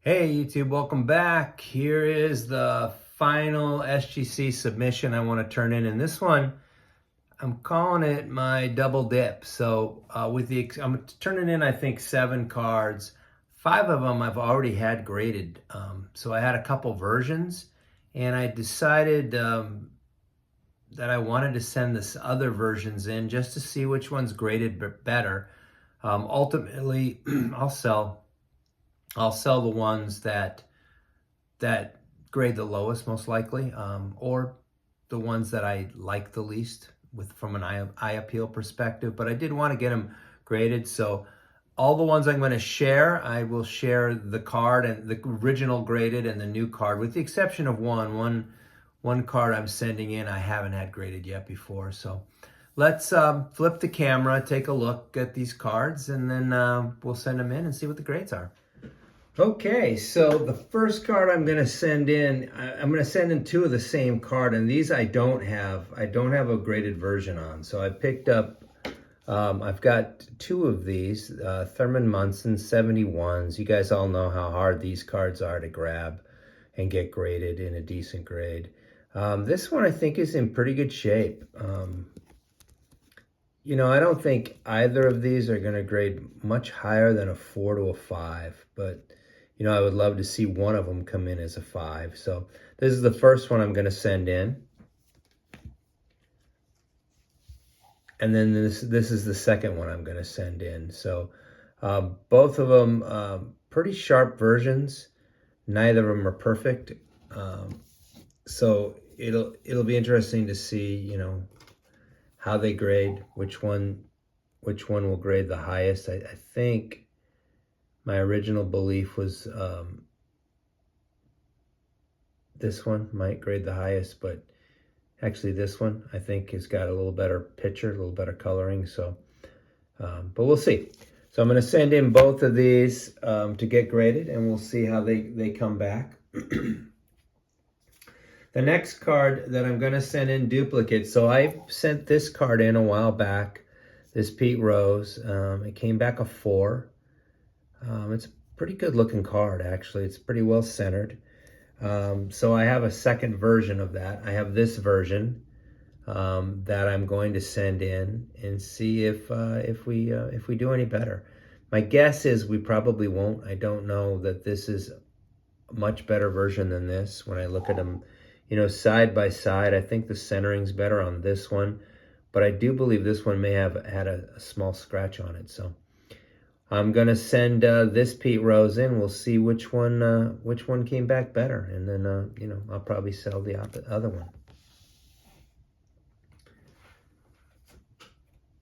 Hey YouTube, welcome back. Here is the final SGC submission I want to turn in. And this one, I'm calling it my double dip. So I'm turning in, I think, 7 cards. 5 of them I've already had graded. So I had a couple versions, and I decided that I wanted to send this other versions in just to see which one's graded better. Ultimately, I'll sell the ones that grade the lowest, most likely, or the ones that I like the least from an eye appeal perspective. But I did want to get them graded, so all the ones I'm going to share, I will share the card and the original graded and the new card, with the exception of one card I'm sending in I haven't had graded yet before. So let's flip the camera, take a look at these cards, and then we'll send them in and see what the grades are. Okay, so the first card I'm going to send in, I'm going to send in 2 of the same card, and these I don't have a graded version on. So I picked up, I've got 2 of these, Thurman Munson 71s. You guys all know how hard these cards are to grab and get graded in a decent grade. This one I think is in pretty good shape. You know, I don't think either of these are going to grade much higher than a 4 to a 5, but you know, I would love to see one of them come in as a 5. So this is the first one I'm going to send in. And then this is the second one I'm going to send in. So both of them pretty sharp versions. Neither of them are perfect. So it'll be interesting to see, you know, how they grade, which one will grade the highest. I think my original belief was this one might grade the highest, but actually this one I think has got a little better picture, a little better coloring. So, but we'll see. So I'm going to send in both of these to get graded, and we'll see how they come back. The next card that I'm going to send in duplicate. So I sent this card in a while back, this Pete Rose. It came back a 4. It's a pretty good looking card, actually. It's pretty well centered. So I have a second version of that. I have this version that I'm going to send in and see if we do any better. My guess is we probably won't. I don't know that this is a much better version than this. When I look at them, you know, side by side, I think the centering's better on this one, but I do believe this one may have had a small scratch on it. So I'm going to send this Pete Rose in. We'll see which one came back better. And then, you know, I'll probably sell the other one.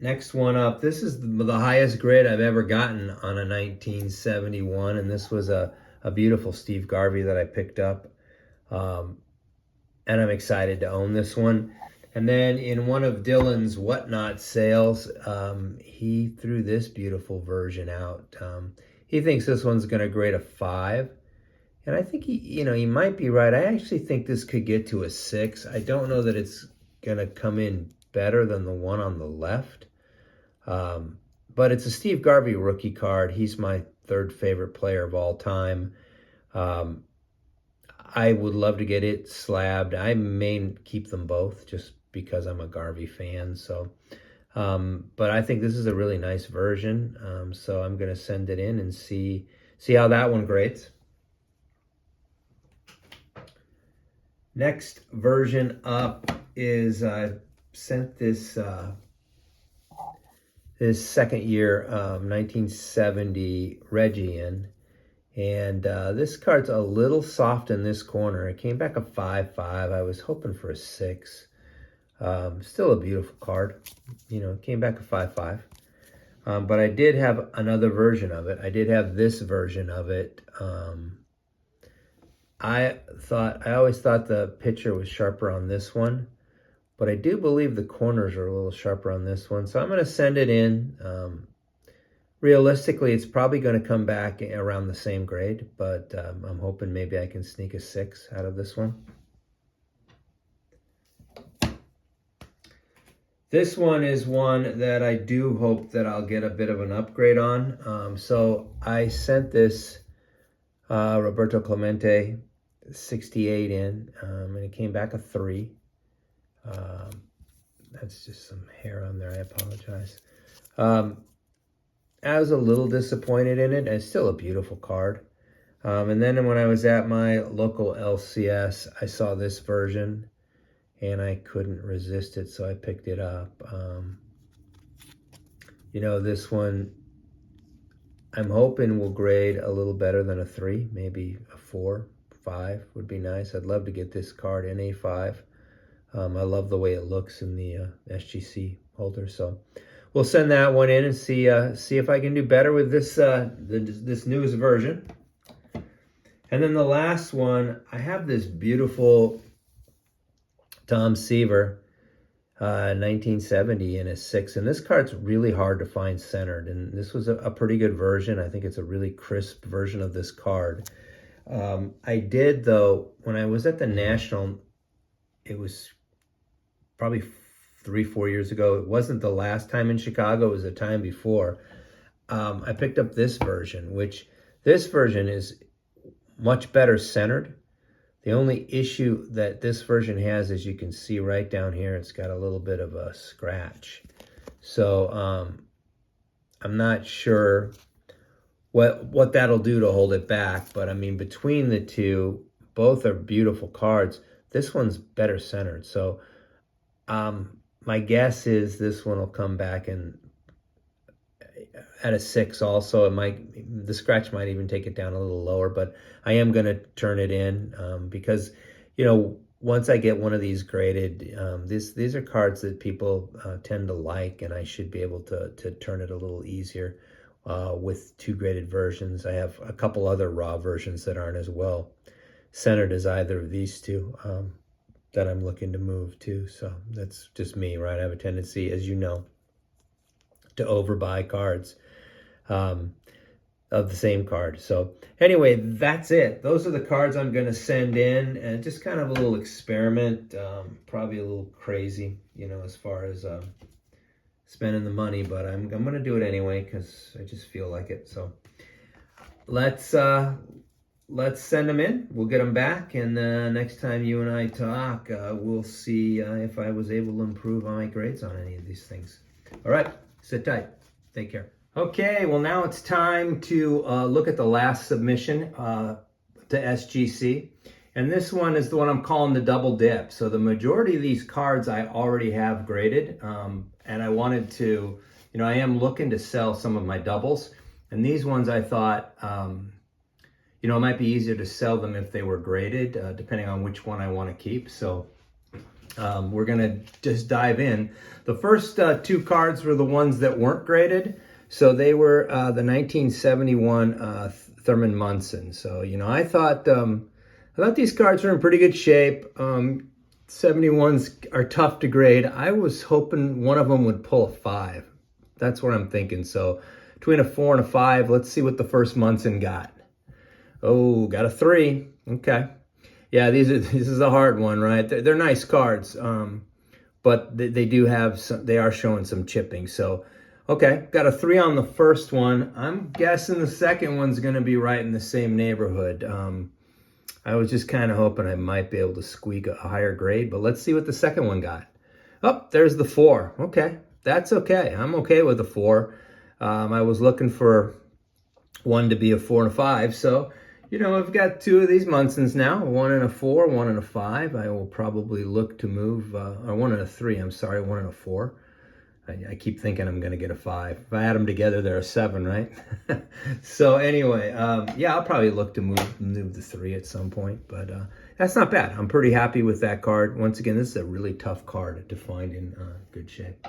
Next one up. This is the highest grade I've ever gotten on a 1971. And this was a beautiful Steve Garvey that I picked up. And I'm excited to own this one. And then in one of Dylan's Whatnot sales, he threw this beautiful version out. He thinks this one's going to grade a 5. And I think he might be right. I actually think this could get to a 6. I don't know that it's going to come in better than the one on the left. But it's a Steve Garvey rookie card. He's my 3rd favorite player of all time. I would love to get it slabbed. I may keep them both just because I'm a Garvey fan. So, but I think this is a really nice version. So I'm going to send it in and see how that one grades. Next version up is I sent this this second year 1970 Reggie in. And this card's a little soft in this corner. It came back a 5-5. I was hoping for a 6. Still a beautiful card. You know, it came back a 5-5. But I did have another version of it. I did have this version of it. I always thought the picture was sharper on this one. But I do believe the corners are a little sharper on this one. So I'm going to send it in. Realistically, it's probably going to come back around the same grade, but I'm hoping maybe I can sneak a 6 out of this one. This one is one that I do hope that I'll get a bit of an upgrade on. So I sent this Roberto Clemente, 68 in, and it came back a 3. That's just some hair on there. I apologize. I was a little disappointed in it. It's still a beautiful card. And then when I was at my local LCS, I saw this version, and I couldn't resist it, so I picked it up. You know, this one, I'm hoping will grade a little better than a 3, maybe a 4, 5 would be nice. I'd love to get this card in A5. I love the way it looks in the SGC holder, so we'll send that one in and see if I can do better with this this newest version. And then the last one, I have this beautiful Tom Seaver 1970 in a 6, and this card's really hard to find centered, and this was a pretty good version. I think it's a really crisp version of this card. I did, though, when I was at the National, it was probably 3-4 years ago. It wasn't the last time in Chicago, it was the time before. I picked up this version, which this version is much better centered. The only issue that this version has, as you can see right down here, it's got a little bit of a scratch. So I'm not sure what that'll do to hold it back, but I mean, between the two, both are beautiful cards. This one's better centered. So my guess is this one will come back and at a 6 also. The scratch might even take it down a little lower, but I am going to turn it in because, you know, once I get one of these graded, these are cards that people tend to like, and I should be able to turn it a little easier with 2 graded versions. I have a couple other raw versions that aren't as well centered as either of these two that I'm looking to move to. So that's just me, right? I have a tendency, as you know, to overbuy cards of the same card. So anyway, that's it. Those are the cards I'm going to send in, and just kind of a little experiment, probably a little crazy, you know, as far as spending the money, but I'm going to do it anyway because I just feel like it. So let's send them in. We'll get them back, and next time you and I talk, we'll see if I was able to improve on my grades on any of these things. All right, sit tight. Take care. Okay, well, now it's time to look at the last submission to SGC. And this one is the one I'm calling the double dip. So the majority of these cards I already have graded. And I wanted to, you know, I am looking to sell some of my doubles. And these ones I thought, you know, it might be easier to sell them if they were graded, depending on which one I want to keep. So we're going to just dive in. The first 2 cards were the ones that weren't graded. So they were the 1971 Thurman Munson. So, you know, I thought these cards were in pretty good shape. 71s are tough to grade. I was hoping one of them would pull a 5. That's what I'm thinking. So between a 4 and a 5, let's see what the first Munson got. Oh, got a 3. Okay. Yeah, this is a hard one, right? They're nice cards, but they do have some. They are showing some chipping. So, okay, got a 3 on the first one. I'm guessing the second one's going to be right in the same neighborhood. I was just kind of hoping I might be able to squeak a higher grade, but let's see what the second one got. Oh, there's the 4. Okay, that's okay. I'm okay with the 4. I was looking for one to be a 4 and a 5, so. You know, I've got 2 of these Munsons now, 1 and a 4, 1 and a 5. I will probably look to move, or 1 and a 3, I'm sorry, 1 and a 4. I keep thinking I'm going to get a 5. If I add them together, they're a 7, right? So anyway, yeah, I'll probably look to move the 3 at some point, but that's not bad. I'm pretty happy with that card. Once again, this is a really tough card to find in good shape.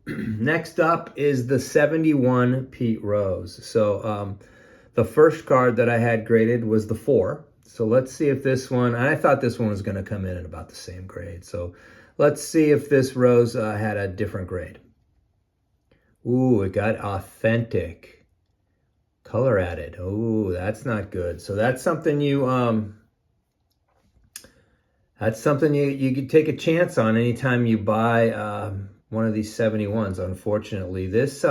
Next up is the 71 Pete Rose. So, the first card that I had graded was the 4. So let's see if this one, and I thought this one was going to come in at about the same grade. So let's see if this Rose had a different grade. Ooh, it got authentic. Color added. Ooh, that's not good. So that's something you could take a chance on anytime you buy one of these 71s. Unfortunately, this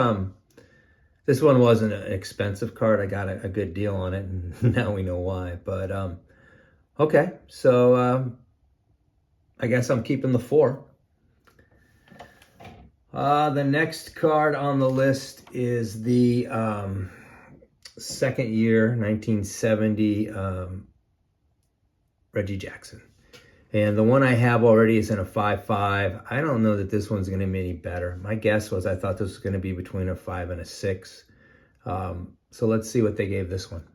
This one wasn't an expensive card. I got a good deal on it, and now we know why. But okay, so I guess I'm keeping the 4. The next card on the list is the second year, 1970 Reggie Jackson. And the one I have already is in a 5.5. I don't know that this one's going to be any better. My guess was I thought this was going to be between a 5 and a 6. So let's see what they gave this one.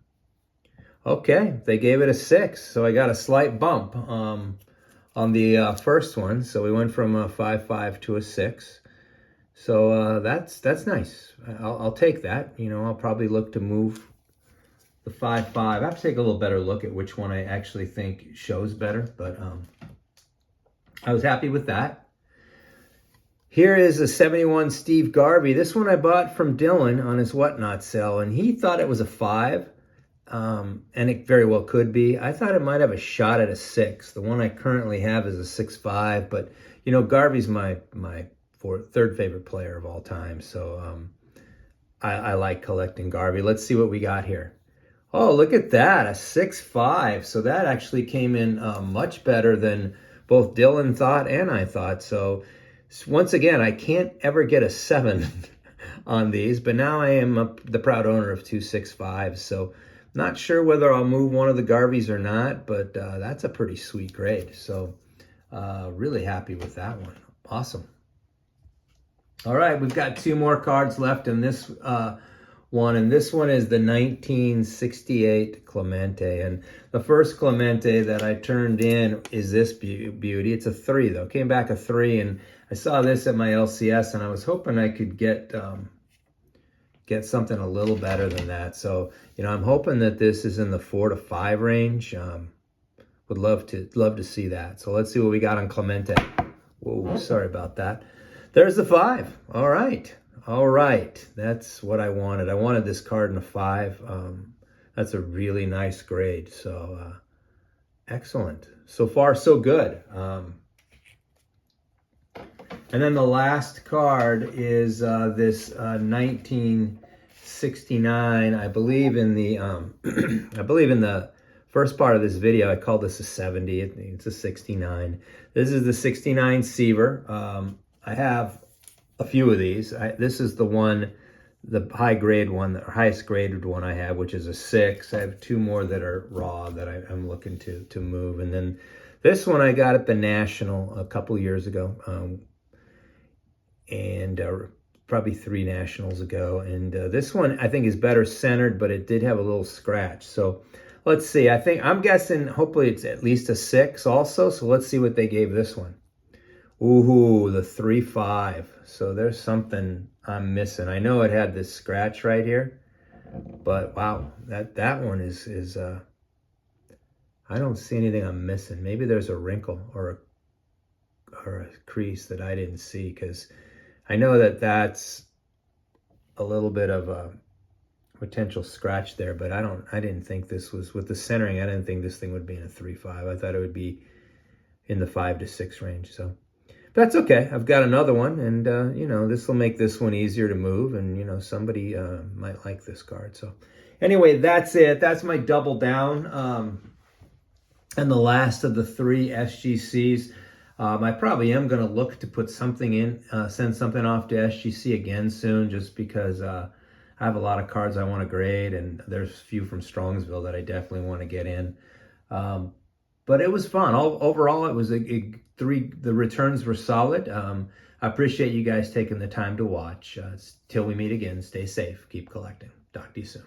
Okay, they gave it a 6. So I got a slight bump on the first one. So we went from a 5.5 to a 6. So that's nice. I'll take that. You know, I'll probably look to move the 5.5. I have to take a little better look at which one I actually think shows better, but I was happy with that. Here is a 71 Steve Garvey. This one I bought from Dylan on his Whatnot sale, and he thought it was a 5, and it very well could be. I thought it might have a shot at a 6. The one I currently have is a 6.5, but you know, Garvey's my third favorite player of all time, so I like collecting Garvey. Let's see what we got here. Oh, look at that, a 6.5. So that actually came in much better than both Dylan thought and I thought. So once again, I can't ever get a 7 on these, but now I am the proud owner of 2 6.5s. So not sure whether I'll move one of the Garveys or not, but that's a pretty sweet grade. So really happy with that one. Awesome. All right, we've got 2 more cards left in this one, and this one is the 1968 Clemente. And the first Clemente that I turned in is this beauty. It's a 3 though, came back a 3, and I saw this at my LCS, and I was hoping I could get something a little better than that. So you know, I'm hoping that this is in the 4 to 5 range. Would love to see that. So let's see what we got on Clemente. Whoa, sorry about that. There's the 5. All right. All right. That's what I wanted. I wanted this card in a 5. That's a really nice grade. So excellent. So far, so good. And then the last card is this 1969. I believe in the I believe in the first part of this video, I called this a 70. It's a 69. This is the 69 Seaver. I have a few of these. This is the one, the high grade one, the highest graded one I have, which is a 6. I have 2 more that are raw that I'm looking to move. And then this one I got at the National a couple years ago, and probably 3 Nationals ago. And this one I think is better centered, but it did have a little scratch. So let's see. I'm guessing hopefully it's at least a 6 also. So let's see what they gave this one. Ooh, the 3.5. So there's something I'm missing. I know it had this scratch right here, but wow, that one is I don't see anything I'm missing. Maybe there's a wrinkle or a crease that I didn't see, because I know that that's a little bit of a potential scratch there, but I didn't think this was, with the centering, I didn't think this thing would be in a 3.5. I thought it would be in the 5 to 6 range. So that's okay. I've got another one, and you know, this will make this one easier to move, and you know, somebody might like this card. So anyway, that's it. That's my double down, and the last of the 3 SGCs. I probably am going to look to put something in, send something off to SGC again soon, just because I have a lot of cards I want to grade, and there's a few from Strongsville that I definitely want to get in. But it was fun. Overall, it was the returns were solid. I appreciate you guys taking the time to watch. Till we meet again, stay safe, keep collecting. Talk to you soon.